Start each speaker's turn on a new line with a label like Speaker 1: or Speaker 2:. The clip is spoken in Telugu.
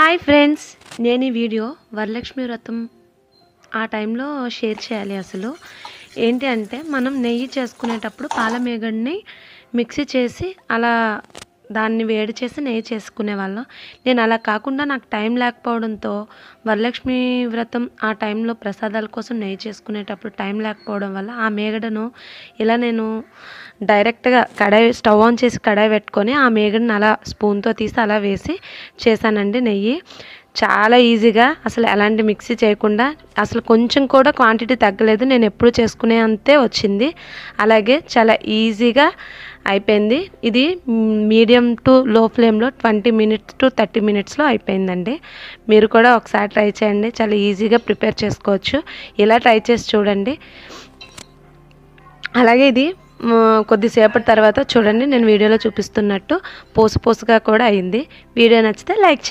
Speaker 1: హాయ్ ఫ్రెండ్స్, నేను ఈ వీడియో వరలక్ష్మి వ్రతం ఆ టైంలో షేర్ చేయాలి. అసలు ఏంటి అంటే, మనం నెయ్యి చేసుకునేటప్పుడు పాలమేగడ్ని మిక్సీ చేసి అలా దాన్ని వేడి చేసి నెయ్యి చేసుకునేవాళ్ళం. నేను అలా కాకుండా నాకు టైం లేకపోవడంతో వరలక్ష్మి వ్రతం ఆ టైంలో ప్రసాదాల కోసం నెయ్యి చేసుకునేటప్పుడు టైం లేకపోవడం వల్ల ఆ మేగడను ఇలా నేను డైరెక్ట్గా స్టవ్ ఆన్ చేసి కడాయి పెట్టుకొని ఆ మేగడని అలా స్పూన్తో తీసి అలా వేసి చేశానండి నెయ్యి. చాలా ఈజీగా, అసలు ఎలాంటి మిక్సీ చేయకుండా, అసలు కొంచెం కూడా క్వాంటిటీ తగ్గలేదు. నేను ఎప్పుడు చేసుకునే అంతే వచ్చింది. అలాగే చాలా ఈజీగా అయిపోయింది. ఇది మీడియం టు లో ఫ్లేమ్లో 20 minutes to 30 minutesలో అయిపోయిందండి. మీరు కూడా ఒకసారి ట్రై చేయండి. చాలా ఈజీగా ప్రిపేర్ చేసుకోవచ్చు. ఇలా ట్రై చేసి చూడండి. అలాగే ఇది కొద్దిసేపటి తర్వాత చూడండి, నేను వీడియోలో చూపిస్తున్నట్టు పోసుగా కూడా అయింది. వీడియో నచ్చితే లైక్ చేయండి.